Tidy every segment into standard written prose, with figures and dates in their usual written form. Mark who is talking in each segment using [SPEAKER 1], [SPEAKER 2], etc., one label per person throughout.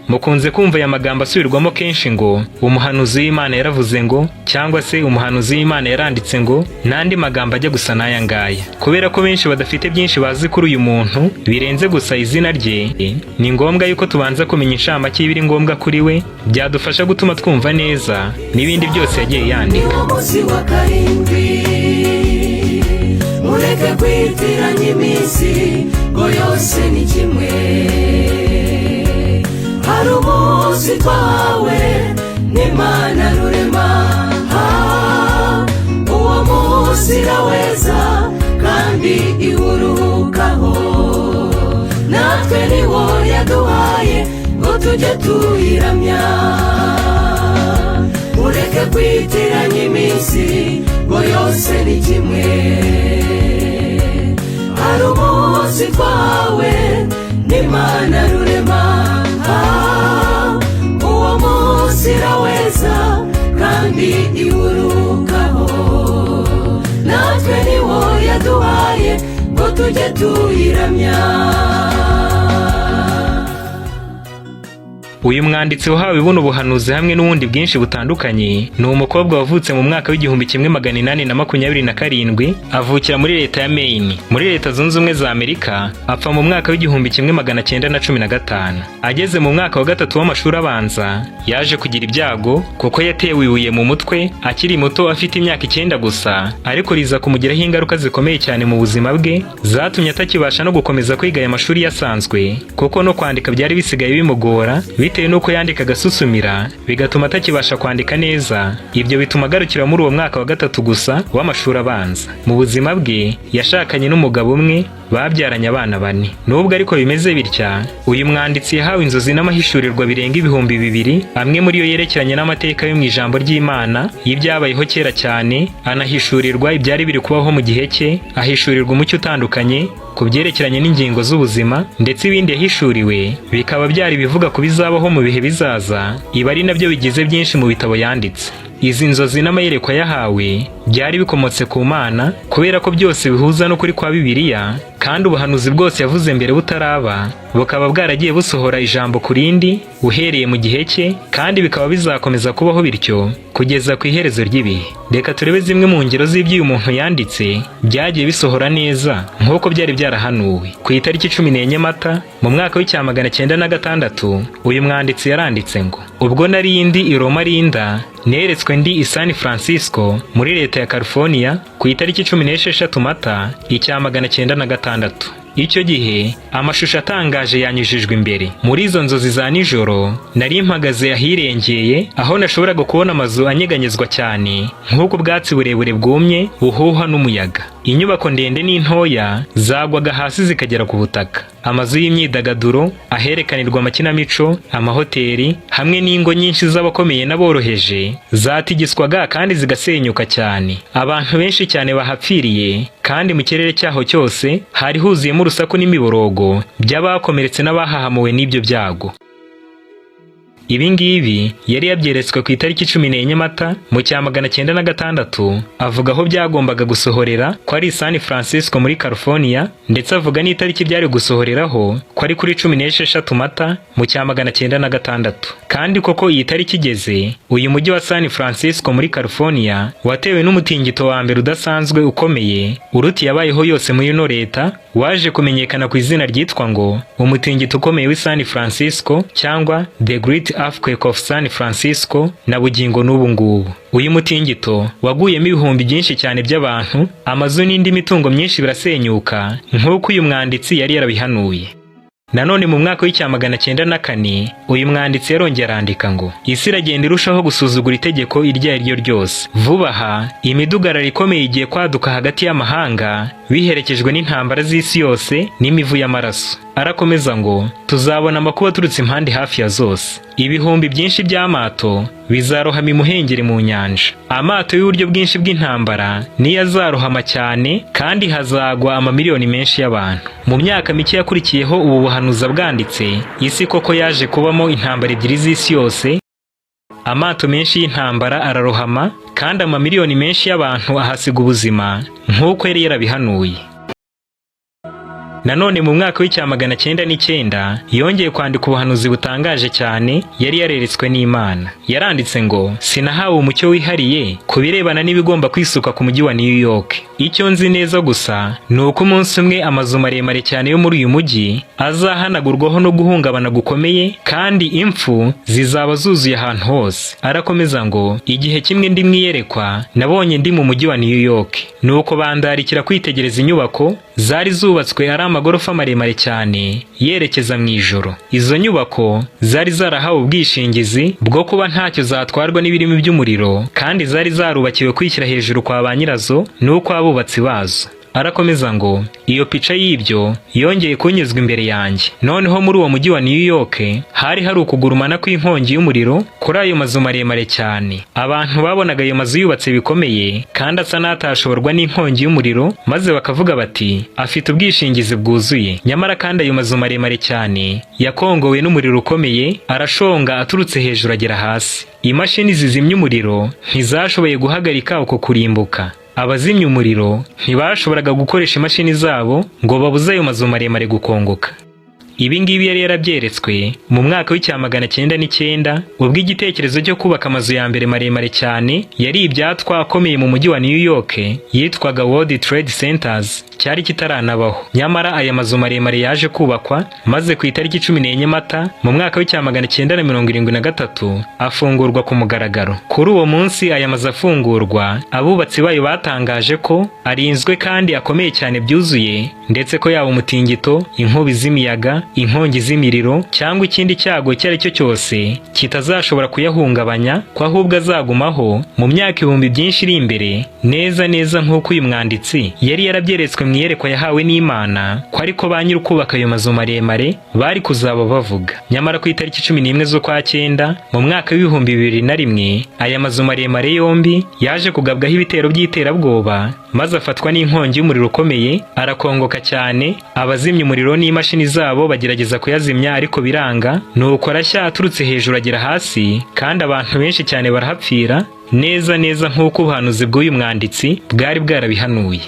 [SPEAKER 1] Mukunze kumva aya magambo asubirwamo kenshi ngo umuhanuzi w'Imana yaravuze ngo, cyangwa se umuhanuzi w'Imana yaranditse ngo, n'andi magambo ajya gusa n'aya ngaya. Kubera ko benshi badafite byinshi bazi kuri uyu muntu birenze gusa izina rye, ni ngombwa yuko tubanza kumenya inshamake y'ibiri ngombwa kuri we, byadufasha gutuma twumva neza n'ibindi byose yagiye yandika. Mureke kwitiranya iminsi ngo yose ni kimwe. Hari umunsi twawe n'Imana rurema, uwo munsi iraweza kandi iwuruhukaho. Natwe niwo yaduhaye ngo tujye tuyiramya. Mureke kwitiranya iminsi ngo yose ni kimwe. Hari umunsi twawe n'Imana rurema, uwo munsi iraweza kandi iwuruhukaho. Natwe niwo yaduhaye ngo tujye tuyiramya. Uyu mwanditsi wahawe buno buhanuzi hamwe n'ubundi bwinshi butandukanye ni umukobwa wavutse mu mwaka w'1827, avukira muri leta ya Maine muri leta zunze ubumwe za Amerika, apfa mu mwaka w'1915. Ageze mu mwaka wa gatatu w'amashuri abanza yaje kugira ibyago kuko yatewe ibuye mu mutwe akiri muto afite imyaka 9 gusa, ariko riza kumugiraho ingaruka zikomeye cyane mu buzima bwe, zatumye atakibasha no gukomeza kwiga aya mashuri yasanzwe kuko no kwandika byari bisigaye bimugora bitewe nuko yandikaga asusumira, bigatuma atakibasha kwandika neza. Ibyo bituma agarukira muri uwo mwaka wa gatatu gusa w'amashuri abanza. Mu buzima bwe yashakanye n'umugabo umwe, babyaranye abana 4. Nubwo ariko bimeze bitya, uyu mwanditsi yahawe inzozi n'amahishurirwa birenga 2000, amwe muri yo yerekeranye n'amateka yo mu ijambo ry'Imana y'ibyabayeho kera cyane, anahishurirwa ibyari biri kubaho mu gihe cye, ahishurirwa umucyo utandukanye ku byerekeranye n'ingingo z'ubuzima, ndetse ibindi yahishuriwe bikaba byari bivuga ku bizabaho mu bihe bizaza. Ibi ari nabyo bigize byinshi mu bitabo yanditse. Izi nzozi n'amayerekwa yahawe byari bikomotse ku Mana, kubera ko byose bihuza no kuri kwa Bibiliya, kandi ubuhanuzi bwose yavuze mbere butaraba bukaba bwaragiye busohora ijambo ku rindi uhereye mu gihe cye, kandi bikaba bizakomeza kubaho bityo kugeza ku iherezo ry'ibihe. Reka turebe zimwe mu ngero z'ibyo uyu muntu yanditse byagiye bisohora neza nk'uko byari byarahanuwe. Ku itariki 14 Mata mu mwaka w'1906, uyu mwanditsi yaranditse ngo, ubwo narindi i Roma Linda, neretswe ndi i San Francisco muri leta ya California ku itariki 16 Mata 1906. Icyo gihe amashusho atangaje yanyujijwe imbere. Muri izo nzozi za nijoro nari mpagaze ahirengeye, aho nashoboraga kubona amazu anyeganyezwa cyane nk'uko ubwatsi burebure bwumye buhuha n'umuyaga. Inyubako ndende n'intoya zagwaga hasi zikagera ku butaka. Amazu y'imyidagaduro, aherekanirwa amakinamico, amahoteli hamwe n'ingo nyinshi z'abakomeye n'aboroheje zatigiswaga kandi zigasenyuka cyane. Abantu benshi cyane bahapfiriye, kandi mu kirere cyaho cyose hari huzuyemo urusaku n'imiborogo by'abakomeretse n'abahahamuwe n'ibyo byago. Ibi ngibi yari yabyeretswe ku itariki 14 Mata mu 1906, avuga aho byagombaga gusohorera ko ari San Francisco muri California, ndetse avuga n'itariki byari gusohoreraho ko ari kuri 16 Mata mu 1906. Kandi koko iyi tariki igeze, uyu mujyi wa San Francisco muri California watewe n'umutingito wa mbere udasanzwe ukomeye uruti yabayeho yose muri ino leta, waje kumenyekana ku izina ryitwa ngo umutingito ukomeye w'i San Francisco, cyangwa The Great Earthquake of San Francisco, na bugingo n'ubu ngubu. Uyu mutingito waguyemo ibihumbi byinshi cyane by'abantu, amazu n'indi mitungo myinshi birasenyuka nk'uko uyu mwanditsi yari yarabihanuye. Nanone mu mwaka w'1904, uyu mwanditsi yarongera arandika ngo, isi iragenda irushaho gusuzugura itegeko iryo ari ryo ryose. Vuba aha imidugararo ikomeye igiye kwaduka hagati y'amahanga, biherekejwe n'intambara z'isi yose n'imivu y'amaraso. Arakomeza ngo, tuzabona amakuba aturutse impande hafi ya zose. Ibihumbi byinshi by'amato bizarohama imuhengeri mu nyanja. Amato y'uburyo bwinshi bw'intambara niyo azarohama cyane, kandi hazagwa amamiliyoni menshi y'abantu. Mu myaka mike yakurikiyeho ubu buhanuzi bwanditse, isi koko yaje kubamo intambara ebyiri z'isi yose. Amato menshi y'intambara ararohama, kandi amamiliyoni menshi y'abantu ahasiga ubuzima nk'uko yari yarabihanuye. Nanone mu mwaka w'icyamagana 909 yongeye kwandika ubuhanuzi butangaje cyane yari yareretswe n'Imana. Yaranditse ngo, sinahawe umucyo wihariye ku birebana n'ibigomba kwisuka ku mujyi wa New York. Icyo nzi neza gusa ni uko umunsi umwe amazu maremare cyane yo muri uyu mujyi azahanagurwaho no guhungabana gukomeye, kandi impfu zizaba zuzuye ahantu hose. Arakomeza ngo, igihe kimwe ndi mwiyerekwa nabonye ndi mu mujyi wa New York, nuko bandarikira kwitegereza inyubako zari zubatswe ari amagorofa maremare cyane yerekeza mu ijoro. Izo nyubako zari zarahawe ubwishingizi bwo kuba ntacyo zatwarwa n'ibirimi by'umuriro, kandi zari zarubakiwe kwishyira hejuru kwa ba nyirazo n'uko abubatsi bazo. Arakomeza ngo, iyo pica y'ibyo yongeye kunyuzwa imbere yanjye. Noneho muri uwo mujyi wa New York hari ukugurumana kw'inkongi y'umuriro kuri ayo mazu maremare cyane. Abantu babonaga ayo mazu yubatse bikomeye kandi asa n'atashoborwa n'inkongi y'umuriro, maze bakavuga bati, afite ubwishingizi bwuzuye. Nyamara kandi ayo mazu maremare cyane yakongowe n'umuriro ukomeye, arashonga aturutse hejuru agera hasi. Imashini zizimya umuriro ntizashoboye guhagarika uko kurimbuka. Abazimya umuriro ntibashoboraga gukoresha imashini zabo ngo babuze ayo mazu maremare gukongoka. Ibi ngibi yari yarabyeretswe mu mwaka w'icyamagana 909 ubwo igitekerezo cyo kubaka amazu ya mbere maremare cyane yari ibyatwa akomeye mu mujyi wa New York yitwaga World Trade Centers cyari kitaranabaho. Nyamara aya mazu maremare yaje kubakwa, maze ku itariki 14 Mata mu mwaka w'icyamagana 973 afungurwa ku mugaragaro. Kuri uwo munsi aya mazu afungurwa, abubatsi bayo batangaje ko arinzwe kandi akomeye cyane byuzuye, ndetse ko yaba umutingito, inkubi z'imiyaga, inkongi z'imiriro cyangwa ikindi cyago icyo ari cyo cyose kitazashobora kuyahungabanya, ko ahubwo azagumaho mu myaka ibihumbi byinshi iri imbere, neza neza nk'uko uyu mwanditsi yari yarabyeretswe mu iyerekwa yahawe n'Imana, ko ariko ba nyiri kubaka ayo mazu maremare bari kuzaba bavuga. Nyamara ku itariki 11 z'ukwa 9 mu mwaka w'ibihumbi 2001 aya mazu maremare yombi yaje kugabwaho ibitero by'iterabwoba, maze afatwa n'inkongi y'umuriro ukomeye, arakongoka cyane. Abazimya umuriro n'imashini zabo bagerageza kuyazimya ariko biranga, nuko arashya aturutse hejuru agera hasi, kandi abantu benshi cyane barahapfira, neza neza nk'uko ubuhanuzi bw'uyu mwanditsi bwari bwarabihanuye.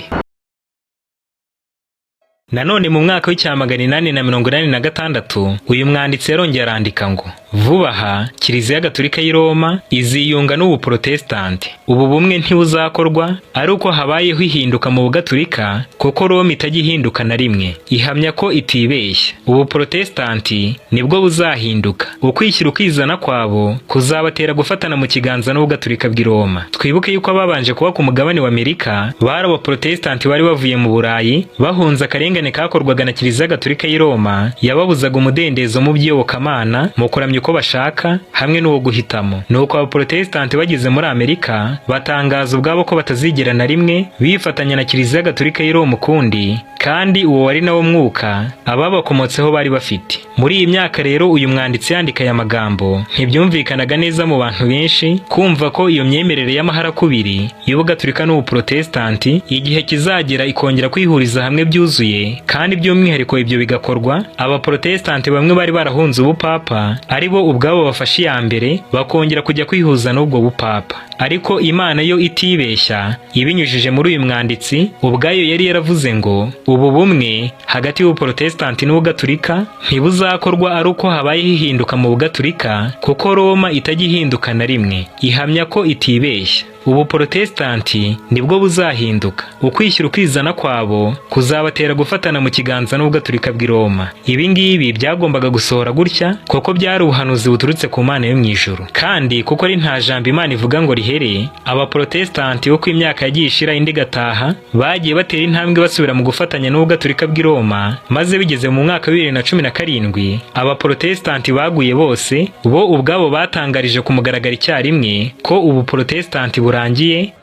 [SPEAKER 1] Nanone mu mwaka w'icyamagana 886 uyu mwanditsi yarongeye arandika ngo, vuba aha Kiliziya Gatolika y'i Roma iziyunga n'Ubuprotestante. Ubu bumwe ntibuzakorwa ari uko habayeho ihinduka mu Bugatolika, kuko Roma itajya ihinduka na rimwe. Ihamya ko itibeshya. Ubuprotestanti nibwo buzahinduka. Ukwishyira ukizana kwabo kuzabatera gufatana mu kiganza n'Ubugatolika bw'i Roma. Twibuke yuko ababanje kuba ku mugabane wa Amerika bari Abaprotestanti bari bavuye mu Burayi, bahunze akarengane kakorwaga na Kiliziya Gatolika y'i Roma yababuzaga umudendezo mu by'iyobokamana, mu kuramya uko bashaka hamwe n'uwo guhitamo. Nuko Abaprotestanti bageze muri Amerika batangaza ubwabo ko batazigera na rimwe bifatanya na Kiliziya Gatolika y'i Roma ukundi, kandi uwo wari nawo mwuka ababakomotseho bari bafite. Muri iyi myaka rero uyu mwanditsi yandika aya magambo, ntibyumvikanaga neza mu bantu benshi kumva ko iyo myemerere y'amaharakubiri y'Ubugatolika n'Ubuprotestanti igihe kizagera ikongera kwihuriza hamwe byuzuye, kandi by'umwihariko ibyo bigakorwa Abaprotestanti bamwe bari barahunze ubupapa ari bo ubwabo bafashe iya mbere bakongera kujya kwihuza n'ubwo bupapa. Ariko Imana yo itibeshya, ibinyujije muri uyu mwanditsi ubwayo yari yaravuze ngo, ubu bumwe hagati y'Ubuprotestanti n'Ubugatolika ntibuzakorwa ari uko habayeho ihinduka mu Bugatolika, kuko Roma itajya ihinduka na rimwe. Ihamya ko itibeshya. Ubuprotestanti nibwo buzahinduka. Ukwishyira ukizana kwabo kuzabatera gufatana mu kiganza n'Ubugatolika bw'i Roma. Ibi ngibi byagombaga gusohora gutya, kuko byari ubuhanuzi buturutse ku Mana yo mu ijuru. Kandi kuko ari nta jambo Imana ivuga ngo rihere, Abaprotestanti uko imyaka yagiye ishira indi gataha bagiye batera intambwe basubira mu gufatanya n'Ubugatolika bw'i Roma, maze bigeze mu mwaka wa 2017 Abaprotestanti baguye bose bo ubwabo batangarije ku mugaragaro icyarimwe ko Ubuprotestanti burangiye.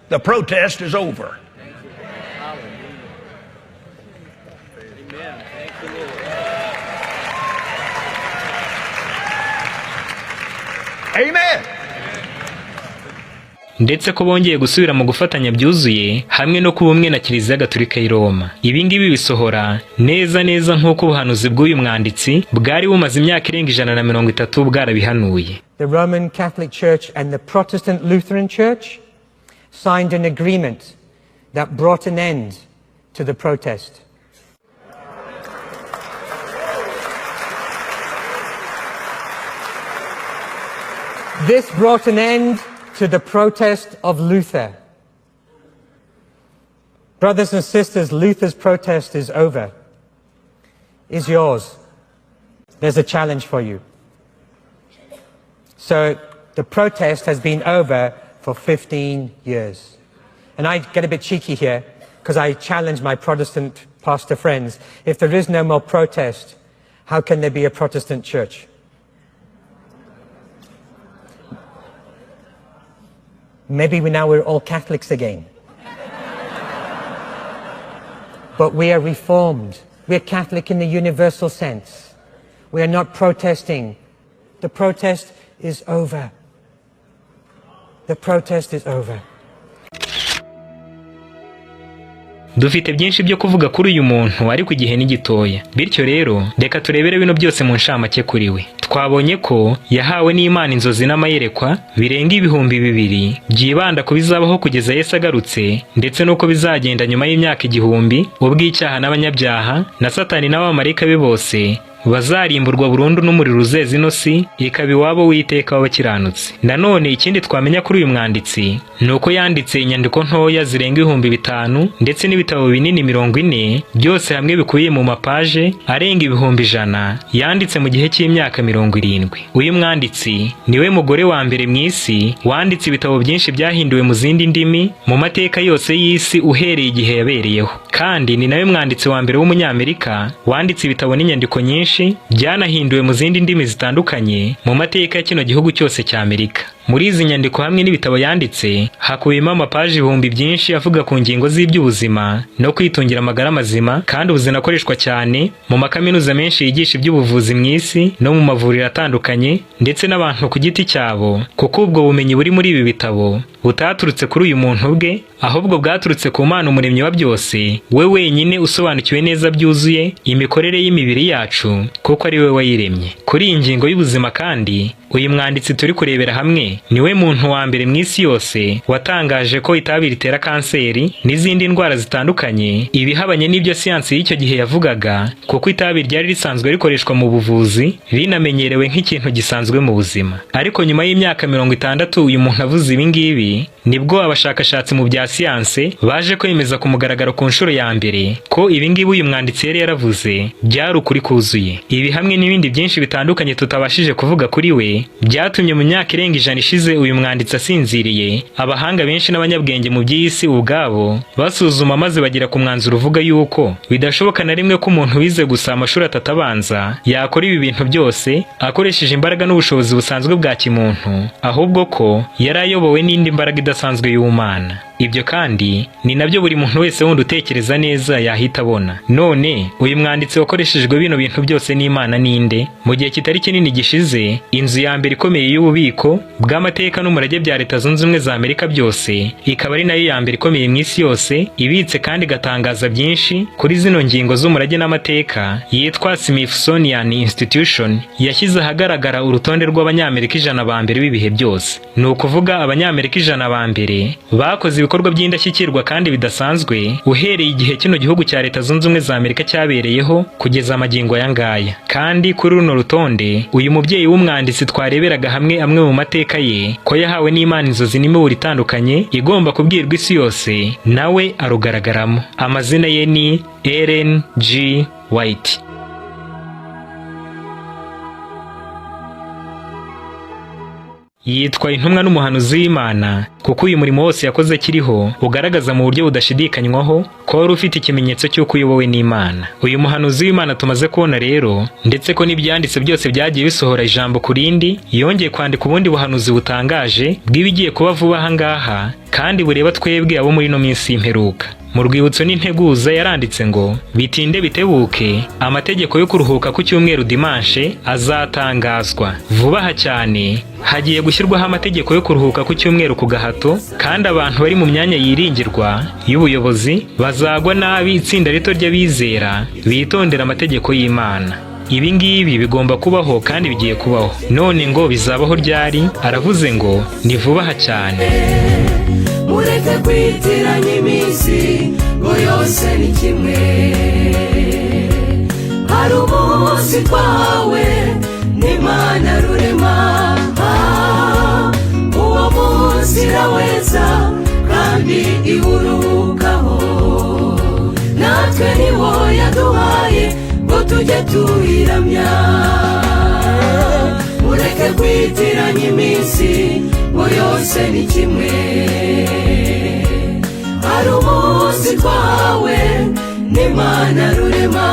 [SPEAKER 2] The protest is over. Amen.
[SPEAKER 1] Ndetse ko bongeye gusubira mu gufatanya byuzuye hamwe no kuba umwe na Kiliziya Gatolika y'i Roma. Ibi ngibi bisohora neza neza nk'uko ubuhanuzi bw'uyu mwanditsi bwari bumaze imyaka irenga 130 bwarabihanuye.
[SPEAKER 3] The Roman Catholic Church and the Protestant Lutheran Church signed an agreement that brought an end to the protest. This brought an end to the protest of Luther. Brothers and sisters, Luther's protest is over. Is yours. There's a challenge for you. So the protest has been over for 15 years. And I get a bit cheeky here because I challenge my Protestant pastor friends. If there is no more protest, how can there be a Protestant church? Maybe we're all Catholics again. But we are Reformed. We are Catholic in the universal sense. We are not protesting. The protest is over. The protest is over.
[SPEAKER 1] Dufite byinshi byo kuvuga kuri uyu muntu ariko igihe ni gitoya. Bityo rero reka turebere bino byose mu nshamake kuri we. Twabonye ko yahawe n'Imana inzozi n'amayerekwa birenga 2000 byibanda ku bizabaho kugeza Yesu agarutse ndetse nuko bizagenda nyuma y'imyaka 1000 ubw'icyaha n'abanyabyaha na Satani n'abamarayika be bose bazarimburwa burundu n'umuriro uzeza ino si ikaba iwabo w'iteka w'abakiranutsi. Nanone ikindi twamenya kuri uyu mwanditsi nuko yanditse inyandiko ntoya zirenga 5000 ndetse n'ibitabo binini 40 byose hamwe bikubiye mu mapaje arenga 100,000 yanditse mu gihe cy'imyaka 70. Uyu mwanditsi niwe mugore wa mbere mu isi wanditse ibitabo byinshi byahinduwe mu zindi ndimi mu mateka yose y'isi uhereye igihe yabereyeho, kandi ni nawe mwanditsi wa mbere w'umunyamerika wanditse ibitabo n'inyandiko nyinshi byanahinduwe mu zindi ndimi zitandukanye mu mateka ya kino gihugu cyose cya Amerika. Muri izi nyandiko hamwe n'ibitabo yanditse hakubiyemo amapaji 1000 byinshi avuga ku ngingo z'iby'ubuzima no kwitungira amagara mazima, kandi buzinakoreshwa cyane mu makaminuza menshi yigisha iby'ubuvuzi mu isi no mu mavuriro atandukanye ndetse n'abantu ku giti cyabo, kuko ubwo bumenyi buri muri ibi bitabo butaturutse kuri uyu muntu ubwe, ahubwo bwaturutse ku Mana umuremyi wa byose, we wenyine usobanukiwe neza byuzuye imikorere y'imibiri yacu kuko ari we wayiremye. Kuri iyi ngingo y'ubuzima kandi uyu mwanditsi turi kurebera hamwe niwe muntu wa mbere mu isi yose watangaje ko itabi ritera kanseri n'izindi ndwara zitandukanye ibihabanye n'ibyo siyansi y'icyo gihe yavugaga, kuko itabi ryari risanzwe rikoreshwa mu buvuzi rinamenyerewe nk'ikintu gisanzwe mu buzima. Ariko nyuma y'imyaka 60 uyu muntu avuze ibi ngibi nibwo abashakashatsi mu bya siyansi baje kwemeza ku mugaragaro ku nshuro ya mbere ko ibi ngibi uyu mwanditsi yari yaravuze byari ukuri kuzuye. Ibi hamwe n'ibindi byinshi bitandukanye tutabashije kuvuga kuri we byatumye mu myaka irenga 100 ishize uyu mwanditsi asinziriye abahanga benshi n'abanyabwenge mu by'isi ubwabo basuzuma maze bagira ku mwanzuro uvuga yuko bidashoboka na rimwe ko umuntu wize gusa amashuri atatabanza yakora ibi bintu byose akoresheje imbaraga n'ubushobozi busanzwe bwa kimuntu, ahubwo ko yari ayobowe n'indi mbaraga idasanzwe y'Imana. Ibyo kandi ni nabyo buri muntu wese wundi utekereza neza yahita abona. None uyu mwanditsi wakoreshejwe bino bintu byose n'Imana ninde? Mu gihe kitari kinini gishize inzu ya mbere ikomeye y'ububiko bw'amateka n'umurage bya Leta Zunze Ubumwe za Amerika byose ikaba ari nayo ya mbere ikomeye mu isi yose ibitse kandi gatangaza byinshi kuri zino ngingo z'umurage n'amateka yitwa Smithsonian Institution yashyize ahagaragara urutonde rw'abanyamerika 100 ba mbere b'ibihe byose. Ni ukuvuga abanyamerika 100 ba mbere bakoze ibikorwa by'indashyikirwa kandi bidasanzwe uhereye igihe kino gihugu cya Leta Zunze Ubumwe za Amerika cyabereyeho kugeza amagingo aya ngaya. Kandi kuri runo rutonde uyu mubyeyi w'umwanditsi twareberaga hamwe amwe mu mateka ye ko yahawe n'Imana inzozi n'imiburo itandukanye igomba kubwirwa isi yose nawe arugaragaramo. Amazina ye ni Ellen G. White. Yitwa intumwa n'umuhanuzi w'Imana kuko uyu murimo wose yakoze kiriho ugaragaza mu buryo budashidikanywaho ko wari ufite ikimenyetso cy'uko uyobowe n'Imana. Uyu muhanuzi w'Imana tumaze kubona rero ndetse ko n'ibyanditse byose byagiye bisohora ijambo ku rindi, yongeye kwandika ubundi buhanuzi butangaje bw'ibigiye kuba vuba aha ngaha kandi bureba twebwe abo muri no minsi y'imperuka. Mu rwibutso n'integuza yaranditse ngo bitinde bitebuke amategeko yo kuruhuka ku cyumweru dimanche azatangazwa vuba aha cyane. Hagiye gushyirwaho amategeko yo kuruhuka ku cyumweru ku gahato, kandi abantu bari mu myanya yiringirwa y'ubuyobozi bazagwa nabi itsinda rito ry'abizera bitondera amategeko y'Imana. Ibi ngibi bigomba kubaho kandi bigiye kubaho. None ngo bizabaho ryari? Aravuze ngo ni vuba aha cyane.
[SPEAKER 4] Mureke kwitiranya iminsi ngo yose ni kimwe. Hari umunsi twawe n'Imana rurema. kandi iwuruhukaho, natwe niwo yaduhaye ngo tujye tuyiramya. Mureke kwitiranya iminsi ngo yose ni kimwe, hari umunsi twahawe n'Imana rurema,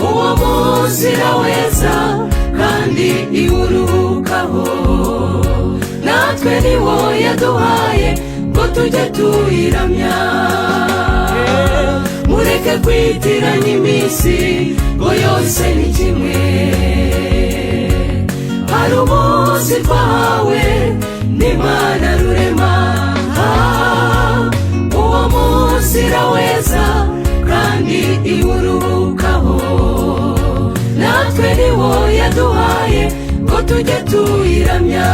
[SPEAKER 4] uwo munsi iraweza kandi iwuruhukaho, natwe niwo yaduhaye ngo tujye tuyiramya. Mureke kwitiranya iminsi ngo yose ni kimwe, hari umunsi twahawe n'Imana rurema, uwo munsi iraweza kandi iwuruhukaho, natwe niwo yaduhaye ngo tujye tuyiramya.